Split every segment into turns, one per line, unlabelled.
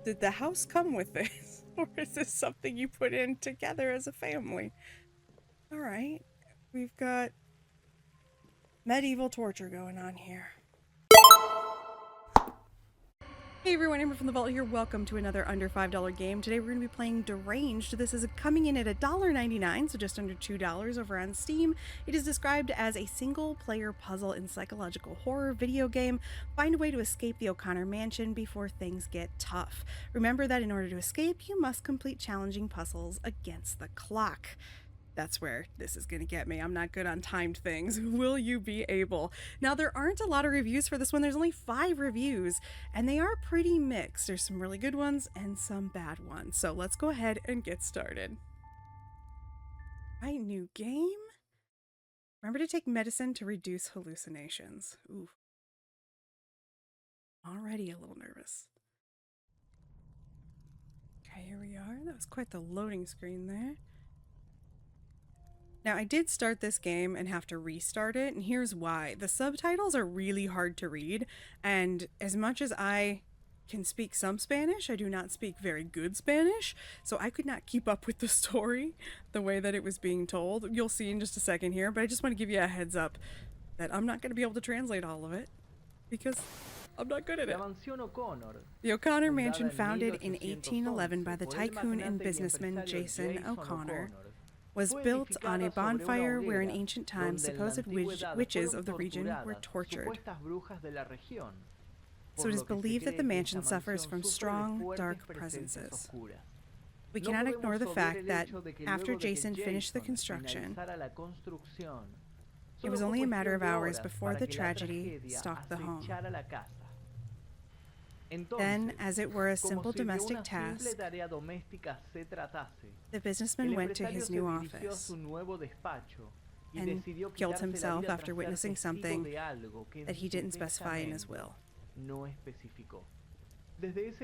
Did the house come with this? Or is this something you put in together as a family? Alright. We've got medieval torture going on here. Hey everyone, Amber from the Vault here. Welcome to another under $5 game. Today we're going to be playing Deranged. This is coming in at $1.99, so just under $2 over on Steam. It is described as a single-player puzzle and psychological horror video game. Find a way to escape the O'Connor mansion before things get tough. Remember that in order to escape, you must complete challenging puzzles against the clock. That's where this is going to get me. I'm not good on timed things. Will you be able? Now, there aren't a lot of reviews for this one. There's only 5 reviews, and they are pretty mixed. There's some really good ones and some bad ones. So let's go ahead and get started. Right, new game. Remember to take medicine to reduce hallucinations. Ooh. Already a little nervous. Okay, here we are. That was quite the loading screen there. Now, I did start this game and have to restart it, and here's why. The subtitles are really hard to read, and as much as I can speak some Spanish, I do not speak very good Spanish, so I could not keep up with the story the way that it was being told. You'll see in just a second here, but I just want to give you a heads up that I'm not going to be able to translate all of it, because I'm not good at it. The O'Connor mansion, founded in 1811 by the tycoon and businessman Jason O'Connor, was built on a bonfire where in ancient times supposed witches of the region were tortured. So it is believed that the mansion suffers from strong, dark presences. We cannot ignore the fact that after Jason finished the construction, it was only a matter of hours before the tragedy stalked the home. Then, as it were a simple domestic task, the businessman went to his new office and killed himself after witnessing something that he didn't specify in his will.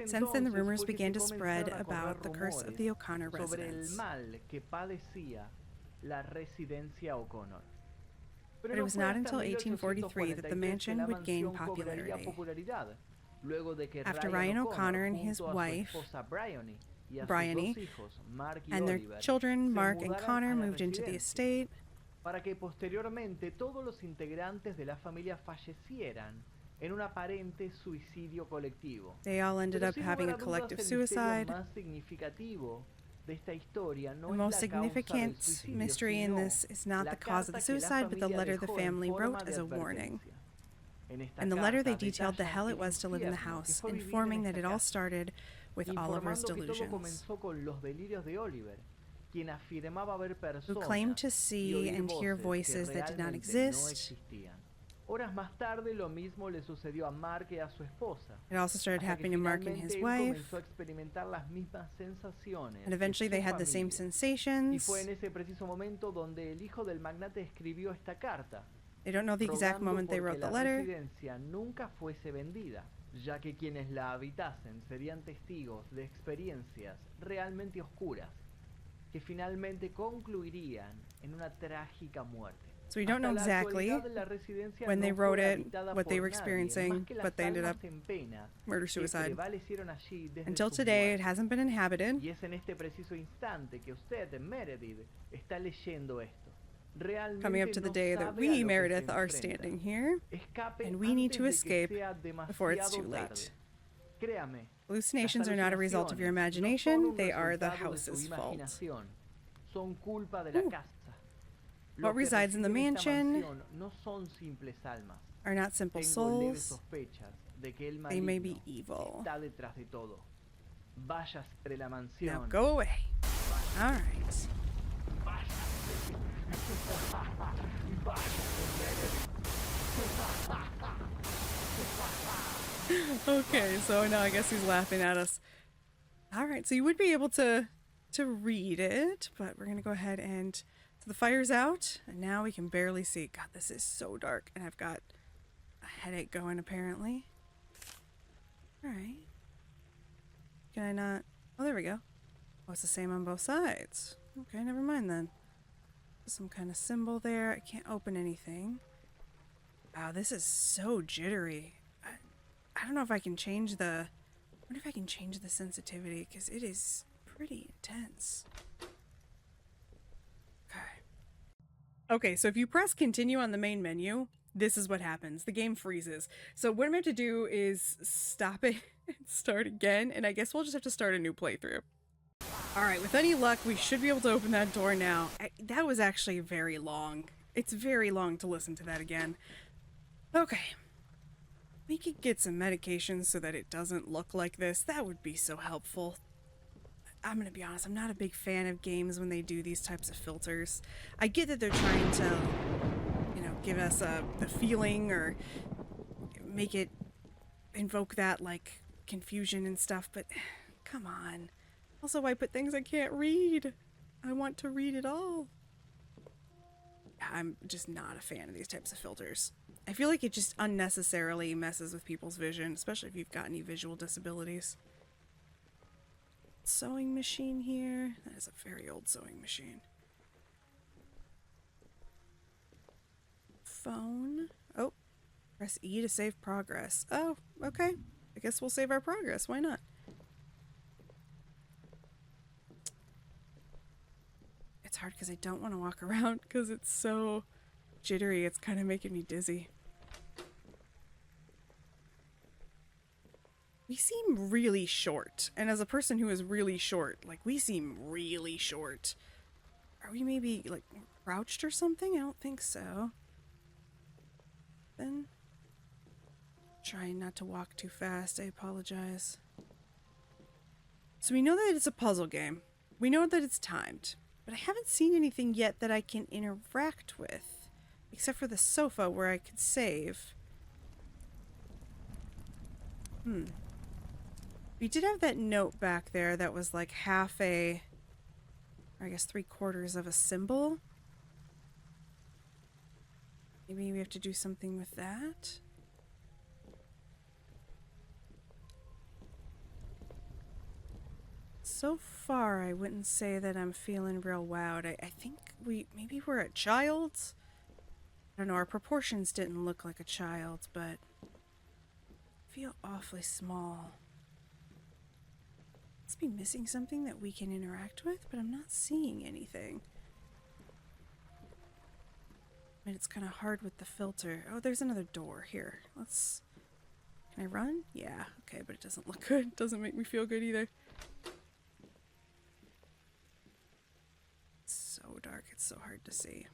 Since then, the rumors began to spread about the curse of the O'Connor residence. But it was not until 1843 that the mansion would gain popularity. After Ryan O'Connor and his wife, Bryony, and their children, Mark and Connor, moved into the estate,
para que posteriormente todos los integrantes de la familia fallecieran en un aparente suicidio colectivo.
They all ended up having a collective suicide. The most significant mystery in this is not the cause of the suicide, but the letter the family wrote as a warning. In the letter, they detailed the hell it was to live in the house, informing that it all started with Oliver's delusions, who claimed to see and hear voices that did not exist. It also started happening to Mark and his wife, and eventually they had the same sensations. They don't know the exact moment they wrote the letter.
Ya que quienes la habitasen serían testigos de experiencias realmente oscuras que finalmente concluirían en una trágica muerte.
So we don't know exactly when they wrote it, what they were experiencing, but they ended up murder-suicide. Until today, it hasn't been inhabited.
Y es en este preciso instante que usted, Meredith, está leyendo esto.
Coming up to the day that we, Meredith, are standing here, and we need to escape before it's too late. Hallucinations are not a result of your imagination, they are the house's fault. Ooh. What resides in the mansion are not simple souls, they may be evil. Now go away. Alright. Okay, so now I guess he's laughing at us. Alright, so you would be able to read it, but we're gonna go ahead and... So the fire's out, and now we can barely see. God, this is so dark, and I've got a headache going, apparently. Alright. Can I not... Oh, there we go. Oh, it's the same on both sides. Okay, never mind then. Some kind of symbol there. I can't open anything. Wow, this is so jittery. I don't know if I can change the wonder if I can change the sensitivity, because it is pretty intense. Okay. Okay, so if you press continue on the main menu, this is what happens. The game freezes. So what I'm going to do is stop it and start again, and I guess we'll just have to start a new playthrough. Alright, with any luck, we should be able to open that door now. That was actually very long. It's very long to listen to that again. Okay. We could get some medications so that it doesn't look like this. That would be so helpful. I'm gonna be honest, I'm not a big fan of games when they do these types of filters. I get that they're trying to, you know, give us the feeling or make it invoke that, like, confusion and stuff, but come on. Also, why put things I can't read? I want to read it all. I'm just not a fan of these types of filters. I feel like it just unnecessarily messes with people's vision, especially if you've got any visual disabilities. Sewing machine here. That is a very old sewing machine. Phone. Oh, press E to save progress. Oh, okay. I guess we'll save our progress. Why not? It's hard because I don't want to walk around because it's so jittery. It's kind of making me dizzy. We seem really short. And as a person who is really short, like, we seem really short. Are we maybe, like, crouched or something? I don't think so. Then, trying not to walk too fast. I apologize. So we know that it's a puzzle game. We know that it's timed. But I haven't seen anything yet that I can interact with. Except for the sofa where I could save. We did have that note back there that was like half a, or I guess 3/4 of a symbol. Maybe we have to do something with that. So far, I wouldn't say that I'm feeling real wowed. I think maybe we're a child? I don't know, our proportions didn't look like a child, but feel awfully small. Must be missing something that we can interact with, but I'm not seeing anything. I mean, it's kind of hard with the filter. Oh, there's another door here. Let's... Can I run? Yeah, okay, but it doesn't look good. Doesn't make me feel good either. It's so dark, it's so hard to see.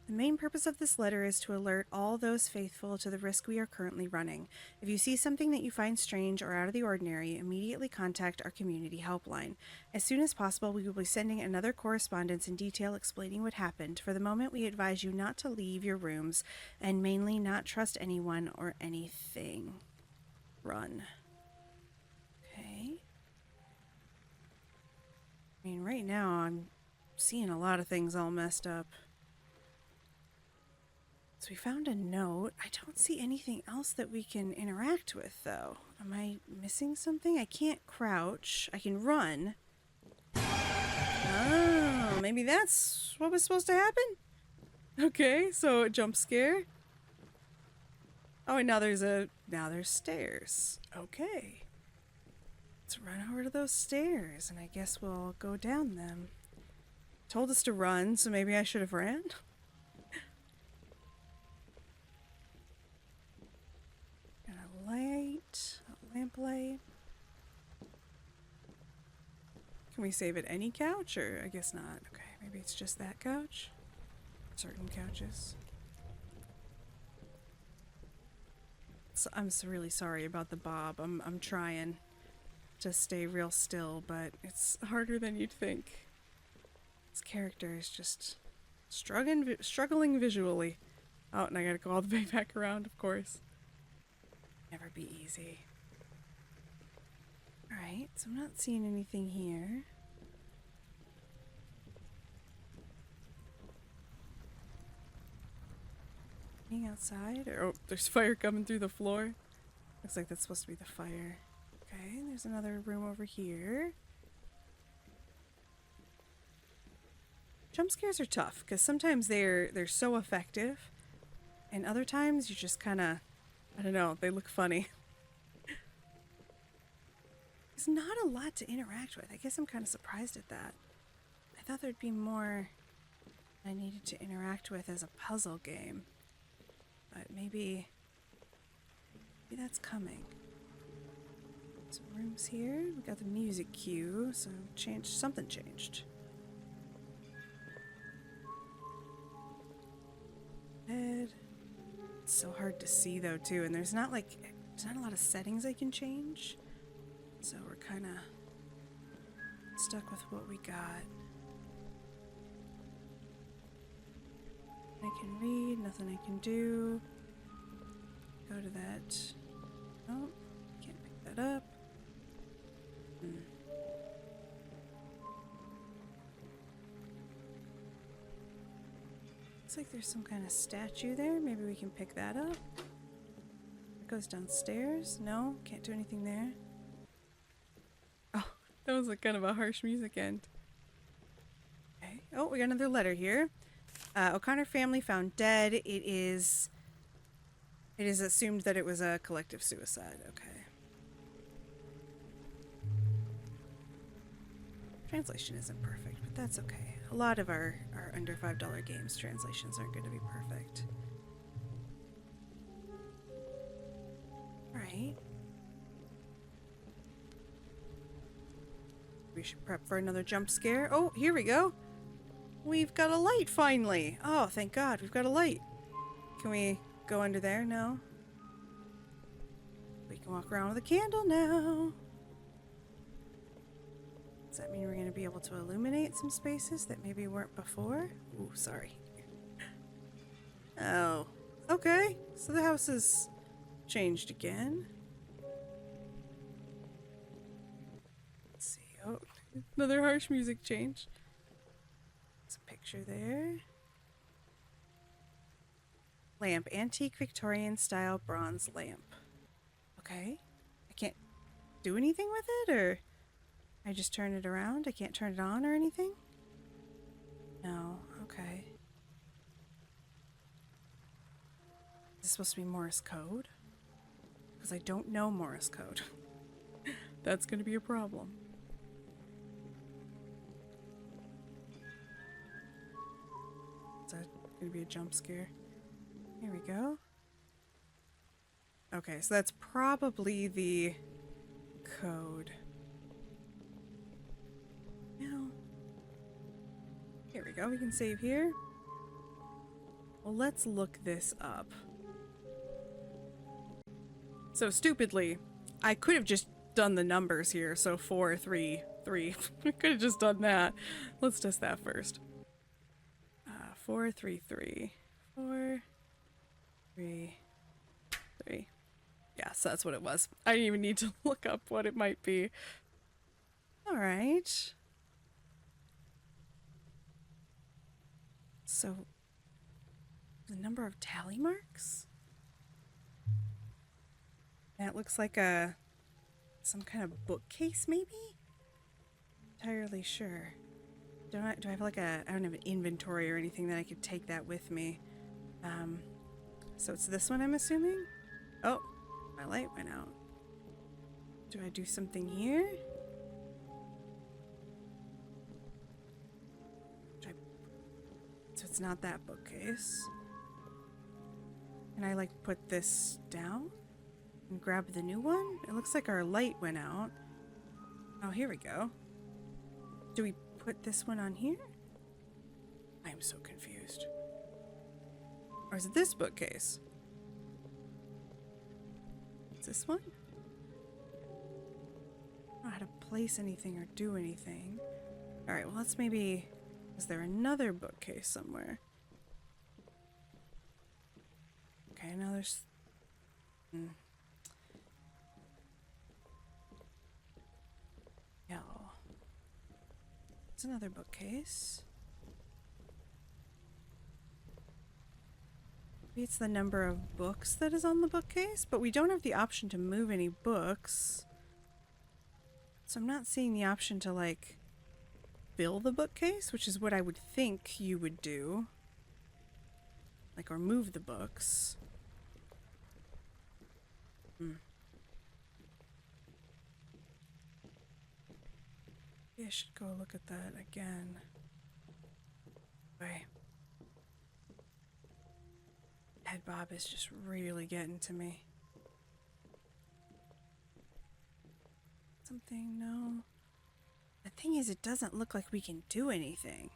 The main purpose of this letter is to alert all those faithful to the risk we are currently running. If you see something that you find strange or out of the ordinary, immediately contact our community helpline. As soon as possible, we will be sending another correspondence in detail explaining what happened. For the moment, we advise you not to leave your rooms, and mainly not trust anyone or anything. Run. Okay. I mean, right now, I'm seeing a lot of things all messed up. So we found a note. I don't see anything else that we can interact with, though. Am I missing something? I can't crouch. I can run. Oh, maybe that's what was supposed to happen? Okay, so a jump scare. Oh, and now there's stairs. Okay. Let's run over to those stairs, and I guess we'll go down them. Told us to run, so maybe I should have ran? A lamp light. Can we save at any couch, or I guess not? Okay, maybe it's just that couch. Certain couches. So I'm really sorry about the bob. I'm trying to stay real still, but it's harder than you'd think. This character is just struggling visually. Oh, and I gotta go all the way back around, of course. Never be easy. Alright, so I'm not seeing anything here. Anything outside? Oh, there's fire coming through the floor. Looks like that's supposed to be the fire. Okay, there's another room over here. Jump scares are tough because sometimes they're so effective, and other times you just kind of, I don't know, they look funny. There's not a lot to interact with. I guess I'm kind of surprised at that. I thought there'd be more I needed to interact with as a puzzle game, but maybe that's coming. Some rooms here. We got the music cue, so something changed. Bed. It's so hard to see though too, and there's not a lot of settings I can change, so we're kind of stuck with what we got. I can read, nothing I can do. Go to that. Oh, can't pick that up. Looks like there's some kind of statue there. Maybe we can pick that up. It goes downstairs. No, can't do anything there. Oh, that was kind of a harsh music end. Okay. Oh, we got another letter here. O'Connor family found dead. It is assumed that it was a collective suicide. Okay. Translation isn't perfect, but that's okay. A lot of our under $5 games translations aren't going to be perfect. Alright. We should prep for another jump scare. Oh, here we go. We've got a light finally. Oh, thank God, we've got a light. Can we go under there? No. We can walk around with a candle now. Does that mean we're going to be able to illuminate some spaces that maybe weren't before? Ooh, sorry. Oh, okay. So the house has changed again. Let's see. Oh, another harsh music change. There's a picture there. Lamp. Antique Victorian style bronze lamp. Okay. I can't do anything with it, or I just turn it around? I can't turn it on or anything? No. Okay. Is this supposed to be Morse code? Because I don't know Morse code. That's going to be a problem. Is that going to be a jump scare? Here we go. Okay, so that's probably the code. Now, here we go. We can save here. Well, let's look this up. So stupidly, I could have just done the numbers here. So 4, 3, 3. I could have just done that. Let's test that first. 4, 3, 3. 4, 3, 3. Yes, that's what it was. I didn't even need to look up what it might be. Alright. So, the number of tally marks? That looks like some kind of bookcase, maybe? Entirely sure. Do I have I don't have an inventory or anything that I could take that with me. So it's this one, I'm assuming? Oh, my light went out. Do I do something here? So it's not that bookcase. Can I put this down and grab the new one? It looks like our light went out. Oh, here we go. Do we put this one on here? I am so confused. Or is it this bookcase? Is this one? I don't know how to place anything or do anything. Alright, well let's maybe... Is there another bookcase somewhere? Okay, now there's... Yellow. It's another bookcase. Maybe it's the number of books that is on the bookcase, but we don't have the option to move any books. So I'm not seeing the option to, fill the bookcase, which is what I would think you would do. Like, or move the books. Maybe I should go look at that again. Boy. Head Bob is just really getting to me. Something, no. The thing is, it doesn't look like we can do anything.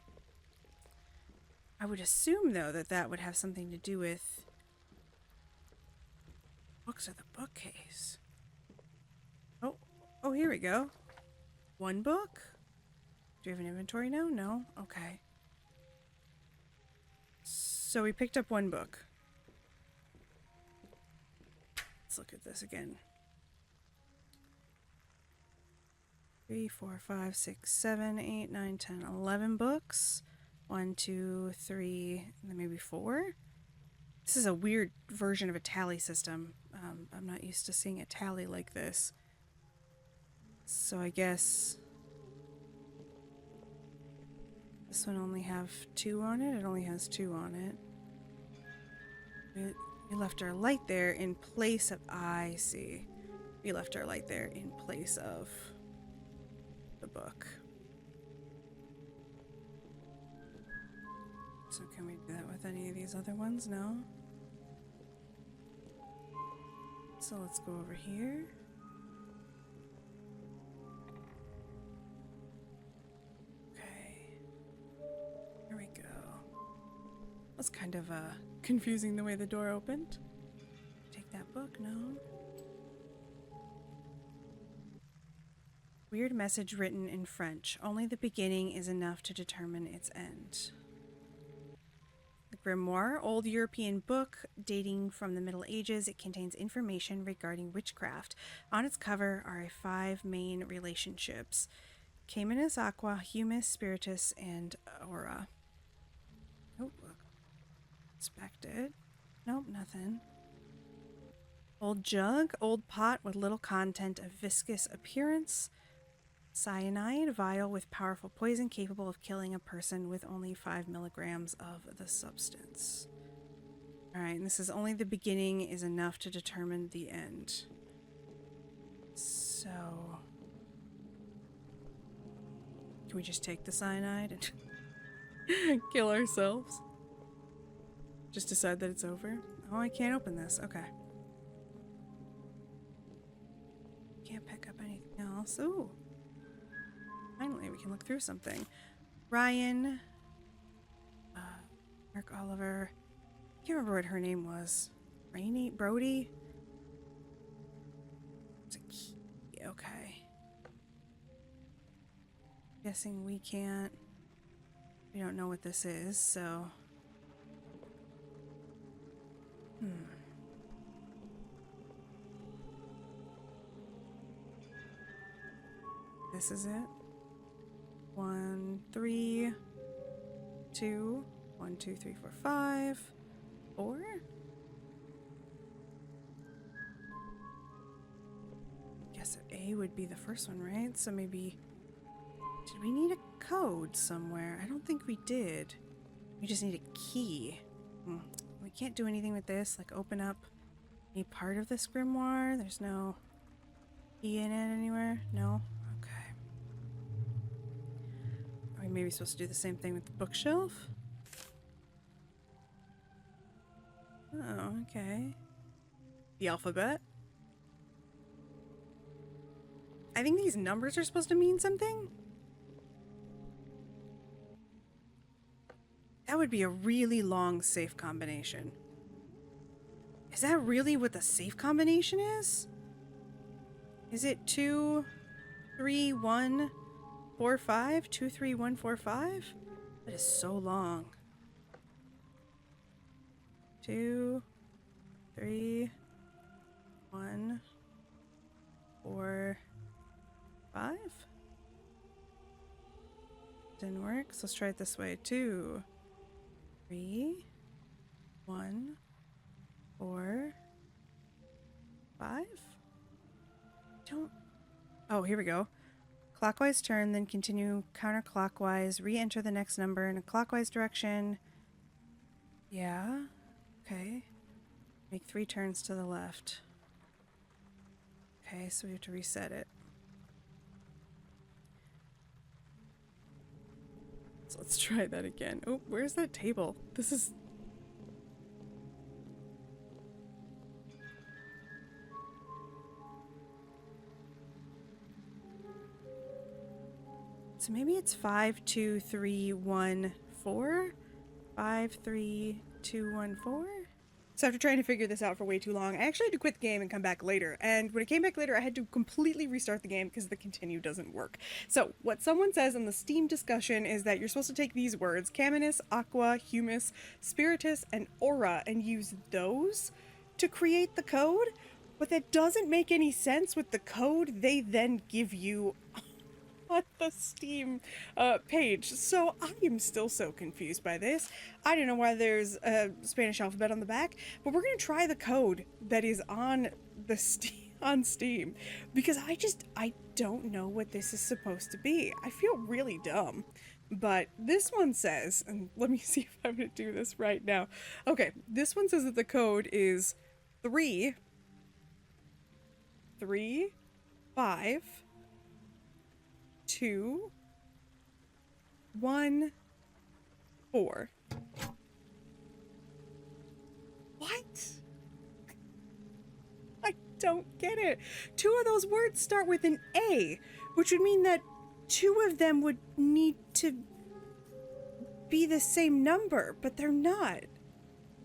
I would assume, though, that that would have something to do with books of the bookcase. Oh, here we go. One book? Do you have an inventory now? No? Okay. So we picked up one book. Let's look at this again. 3, 4, 5, 6, 7, 8, 9, 10, 11 books. 1, 2, 3, and then maybe 4. This is a weird version of a tally system. I'm not used to seeing a tally like this. So I guess this one only have 2 on it. It only has 2 on it. We left our light there in place of... I see. We left our light there in place of the book. So can we do that with any of these other ones? No? So let's go over here. Okay. Here we go. That's kind of confusing the way the door opened. Take that book, no? Weird message written in French. Only the beginning is enough to determine its end. The Grimoire, old European book dating from the Middle Ages. It contains information regarding witchcraft. On its cover are 5 main relationships: Caminus, Aqua, Humus, Spiritus, and Aura. Oh, expected. Nope, nothing. Old jug, old pot with little content of viscous appearance. Cyanide, vial with powerful poison capable of killing a person with only 5 milligrams of the substance. Alright, and this is only the beginning is enough to determine the end. So... can we just take the cyanide and kill ourselves? Just decide that it's over? Oh, I can't open this. Okay. Can't pick up anything else. Ooh. Finally, we can look through something. Ryan. Mark Oliver. I can't remember what her name was. Rainey? Brody? It's a key. Okay. Guessing we can't. We don't know what this is, so. This is it. 1, 3, 2, 1, 2, 3, 4, 5, 4. Guess A would be the first one, right? So maybe, did we need a code somewhere? I don't think we did. We just need a key. We can't do anything with this, like open up any part of this grimoire. There's no key in it anywhere. No. Are we maybe supposed to do the same thing with the bookshelf? Oh, okay. The alphabet. I think these numbers are supposed to mean something. That would be a really long safe combination. Is that really what the safe combination is? Is it 2, 3, 1, 4, 5? 2, 3, 1, 4, 5? That is so long. 2, 3, 1, 4, 5? Didn't work, so let's try it this way. 2, 3, 1, 4, 5? Don't... Oh, here we go. Clockwise turn, then continue counterclockwise. Re-enter the next number in a clockwise direction. Yeah. Okay. Make 3 turns to the left. Okay, so we have to reset it. So let's try that again. Oh, where's that table? This is... So maybe it's 5, 2, 3, 1, 4? 5, 3, 2, 1, 4? So after trying to figure this out for way too long, I actually had to quit the game and come back later. And when I came back later, I had to completely restart the game because the continue doesn't work. So what someone says in the Steam discussion is that you're supposed to take these words, Caminus, Aqua, Humus, Spiritus, and Aura, and use those to create the code. But that doesn't make any sense with the code they then give you on the Steam page. So I am still so confused by this. I don't know why there's a Spanish alphabet on the back, but we're gonna try the code that is on the Steam because I don't know what this is supposed to be. I feel really dumb. But this one says, and let me see if I'm gonna do this right now. Okay, this one says that the code is 3, 3, 5, 2, 1, 4. What? I don't get it. 2 of those words start with an A, which would mean that 2 of them would need to be the same number, but they're not.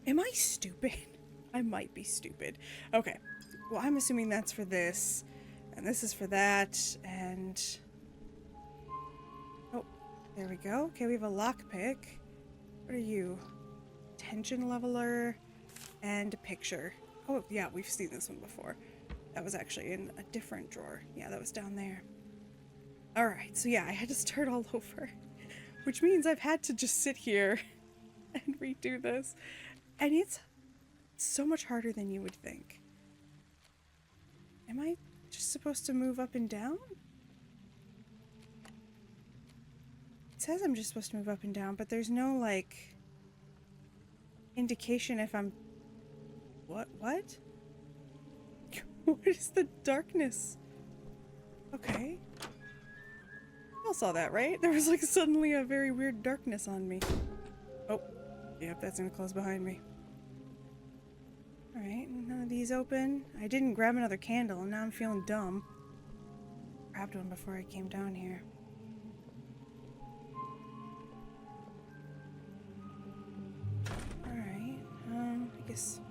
Am I stupid? I might be stupid. Okay, well, I'm assuming that's for this, and this is for that, and... There we go. Okay, we have a lockpick. What are you? Tension leveler and a picture. Oh, yeah, we've seen this one before. That was actually in a different drawer. Yeah, that was down there. Alright, so yeah, I had to start all over. Which means I've had to just sit here and redo this. And it's so much harder than you would think. Am I just supposed to move up and down? It says I'm just supposed to move up and down, but there's no, like, indication if I'm... What? What? What is the darkness? Okay. You all saw that, right? There was, like, suddenly a very weird darkness on me. Oh. Yep, that's gonna close behind me. Alright, none of these open. I didn't grab another candle, and now I'm feeling dumb. Grabbed one before I came down here. I guess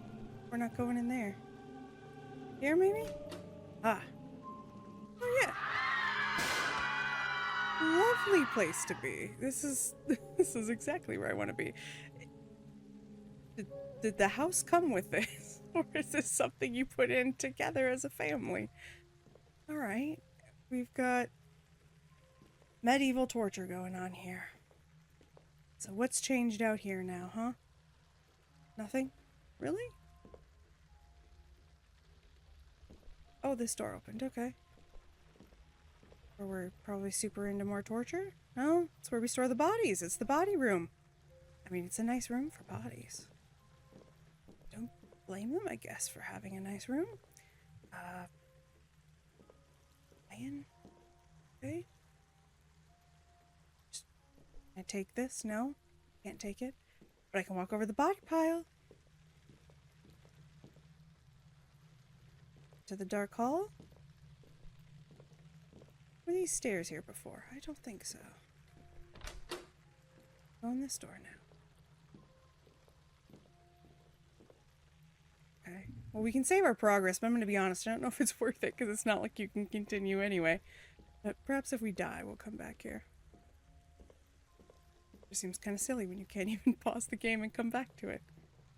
we're not going in there. Here, maybe? Ah. Oh, yeah. Lovely place to be. This is exactly where I want to be. Did the house come with this? Or is this something you put in together as a family? Alright. We've got medieval torture going on here. So what's changed out here now, huh? Nothing? Really? Oh, this door opened. Okay. Or we're probably super into more torture? No, it's where we store the bodies. It's the body room. I mean, it's a nice room for bodies. Don't blame them, I guess, for having a nice room. Iron? Okay. Just, can I take this? No? Can't take it. But I can walk over the body pile. To the dark hall? Were these stairs here before? I don't think so. Go in this door now. Okay. Well, we can save our progress, but I'm going to be honest, I don't know if it's worth it, because it's not like you can continue anyway. But perhaps if we die, we'll come back here. It seems kind of silly when you can't even pause the game and come back to it.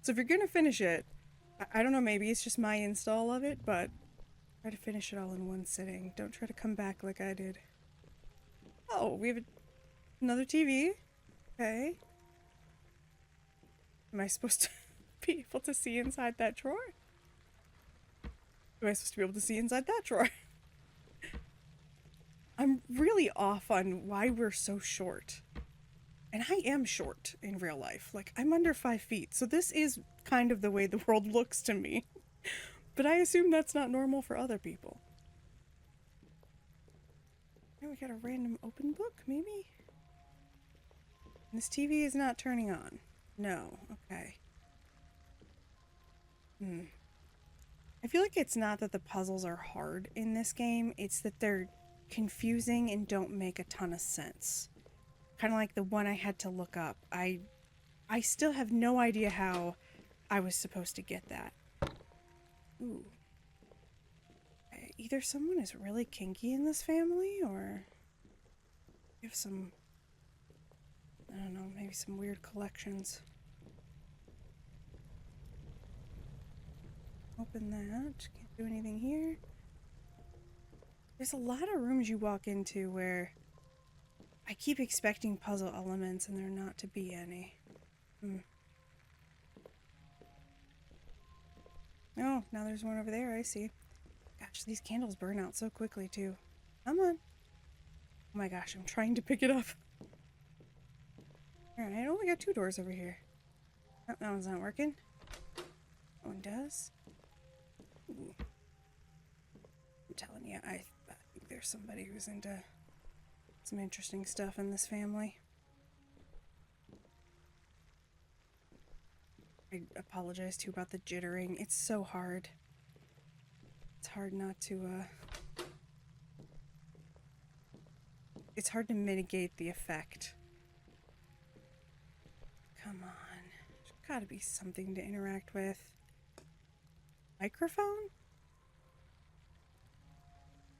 So if you're going to finish it, I don't know, maybe it's just my install of it, but try to finish it all in one sitting. Don't try to come back like I did. Oh, we have another TV. Okay. Am I supposed to be able to see inside that drawer? Am I supposed to be able to see inside that drawer? I'm really off on why we're so short. And I am short in real life. Like, I'm under 5 feet, so this is kind of the way the world looks to me. But I assume that's not normal for other people. Here we got a random open book, maybe? This TV is not turning on. No, okay. I feel like it's not that the puzzles are hard in this game, it's that they're confusing and don't make a ton of sense. Kind of like the one I had to look up. I still have no idea how I was supposed to get that. Ooh. Either someone is really kinky in this family, or you have some, I don't know, maybe some weird collections. Open that. Can't do anything here. There's a lot of rooms you walk into where I keep expecting puzzle elements and there not to be any. Oh, now there's one over there, I see. Gosh, these candles burn out so quickly too. Come on. Oh my gosh, I'm trying to pick it up. Alright, oh, we got 2 doors over here. Oh, that one's not working. That one does. Ooh. I'm telling you, I think there's somebody who's into some interesting stuff in this family. I apologize too about the jittering. It's so hard. It's hard not to, it's hard to mitigate the effect. Come on. There's gotta be something to interact with. Microphone?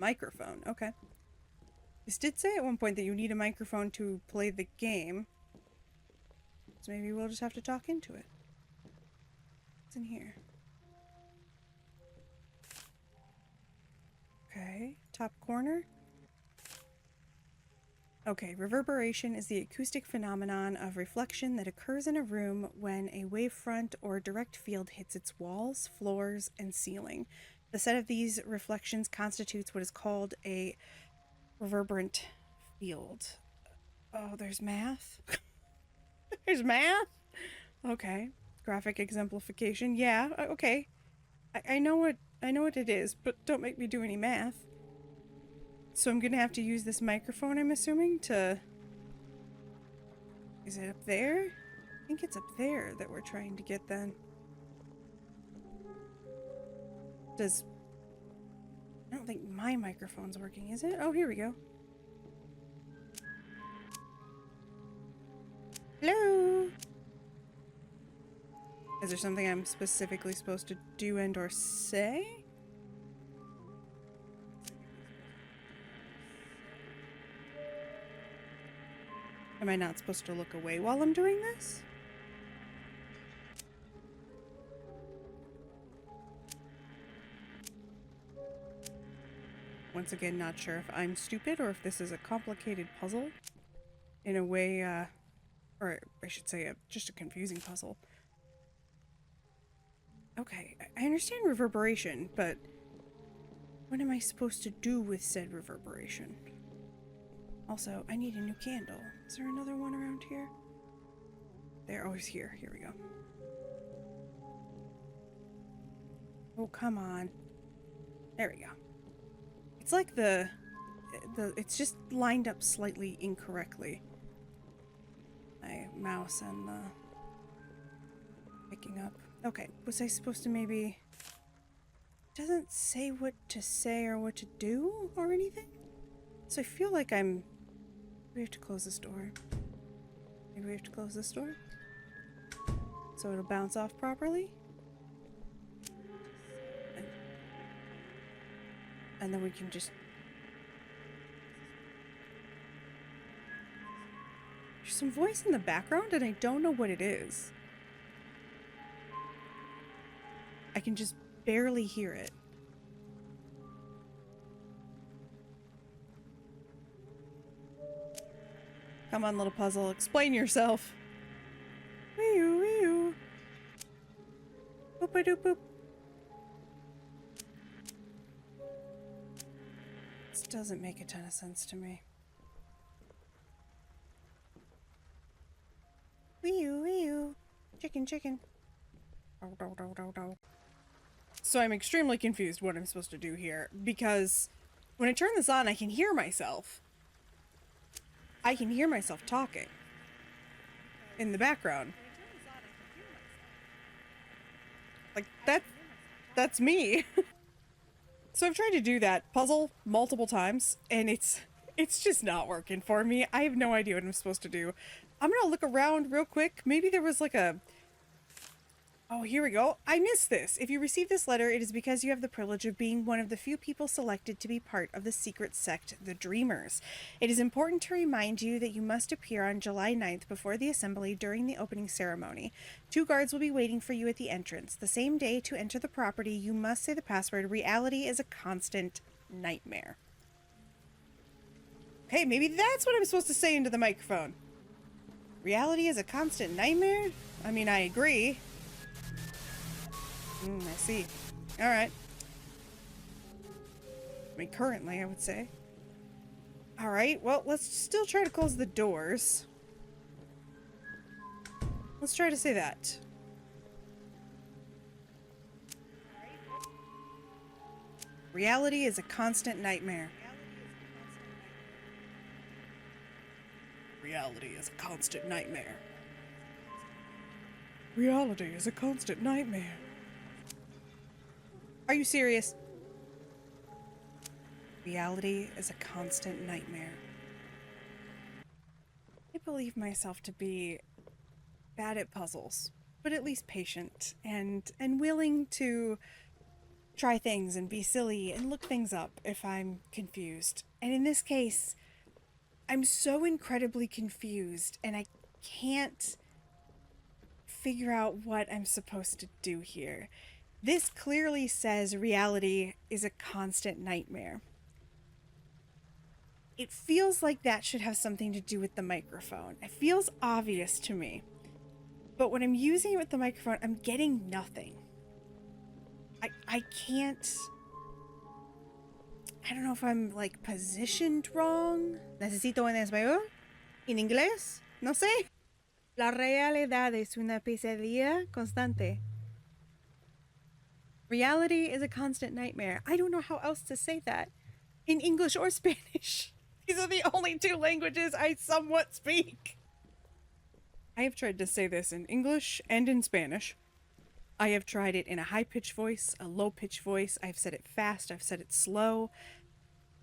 Microphone, okay. This did say at one point that you need a microphone to play the game. So maybe we'll just have to talk into it. What's in here? Okay, top corner. Okay, reverberation is the acoustic phenomenon of reflection that occurs in a room when a wavefront or direct field hits its walls, floors, and ceiling. The set of these reflections constitutes what is called a reverberant field. Oh, there's math? There's math? Okay. Graphic exemplification. Yeah, okay. I know what it is, but don't make me do any math. So I'm gonna have to use this microphone, I'm assuming, to... Is it up there? I think it's up there that we're trying to get then. Does... I don't think my microphone's working, is it? Oh, here we go. Hello? Is there something I'm specifically supposed to do and or say? Am I not supposed to look away while I'm doing this? Once again, not sure if I'm stupid or if this is a complicated puzzle. In a way, or I should say, just a confusing puzzle. Okay, I understand reverberation, but what am I supposed to do with said reverberation? Also, I need a new candle. Is there another one around here? There, oh, it's here. Here we go. Oh, come on. There we go. It's like it's just lined up slightly incorrectly. My mouse and the picking up. Okay, was I supposed to maybe... It doesn't say what to say or what to do or anything? So I feel like I'm... We have to close this door. Maybe we have to close this door? So it'll bounce off properly? And then we can just... There's some voice in the background and I don't know what it is. I can just barely hear it. Come on, little puzzle. Explain yourself. Wee-oo, wee-oo. Boop-a-doop-boop. It's doesn't make a ton of sense to me. Wee-oo, wee-oo. Chicken, chicken. Do, do, do, do, do. So I'm extremely confused what I'm supposed to do here, because when I turn this on, I can hear myself. I can hear myself talking in the background. Like, that's me. So I've tried to do that puzzle multiple times, and it's just not working for me. I have no idea what I'm supposed to do. I'm gonna look around real quick. Maybe there was like a... Oh, here we go. I missed this. If you receive this letter, it is because you have the privilege of being one of the few people selected to be part of the secret sect, the Dreamers. It is important to remind you that you must appear on July 9th before the assembly during the opening ceremony. 2 guards will be waiting for you at the entrance. The same day, to enter the property, you must say the password, "Reality is a constant nightmare." Hey, maybe that's what I'm supposed to say into the microphone. Reality is a constant nightmare? I mean, I agree. I see. Alright. I mean, currently, I would say. Alright, well, let's still try to close the doors. Let's try to say that. Reality is a constant nightmare. Reality is a constant nightmare. Reality is a constant nightmare. Are you serious? Reality is a constant nightmare. I believe myself to be bad at puzzles, but at least patient and willing to try things and be silly and look things up if I'm confused. And in this case, I'm so incredibly confused and I can't figure out what I'm supposed to do here. This clearly says reality is a constant nightmare. It feels like that should have something to do with the microphone. It feels obvious to me. But when I'm using it with the microphone, I'm getting nothing. I can't... I don't know if I'm, like, positioned wrong. Necesito en español? En inglés? No sé. La realidad es una pesadilla constante. Reality is a constant nightmare. I don't know how else to say that. In English or Spanish. These are the only 2 languages I somewhat speak. I have tried to say this in English and in Spanish. I have tried it in a high-pitched voice, a low-pitched voice. I've said it fast. I've said it slow.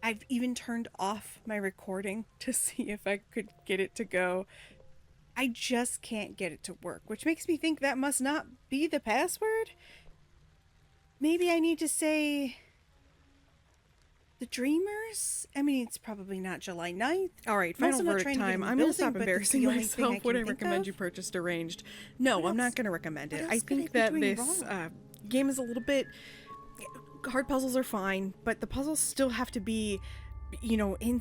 I've even turned off my recording to see if I could get it to go. I just can't get it to work, which makes me think that must not be the password. Maybe I need to say the Dreamers? I mean, it's probably not July 9th. Alright, final verdict time. I'm going to stop embarrassing myself. Would I recommend you purchase Deranged? No, I'm not going to recommend it. I think that this game is a little bit... Hard puzzles are fine, but the puzzles still have to be... You know, you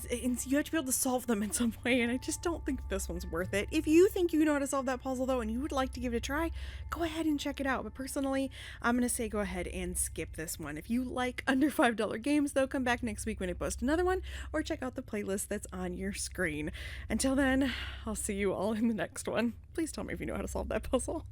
have to be able to solve them in some way, and I just don't think this one's worth it. If you think you know how to solve that puzzle, though, and you would like to give it a try, go ahead and check it out. But personally, I'm going to say go ahead and skip this one. If you like under $5 games, though, come back next week when I post another one, or check out the playlist that's on your screen. Until then, I'll see you all in the next one. Please tell me if you know how to solve that puzzle.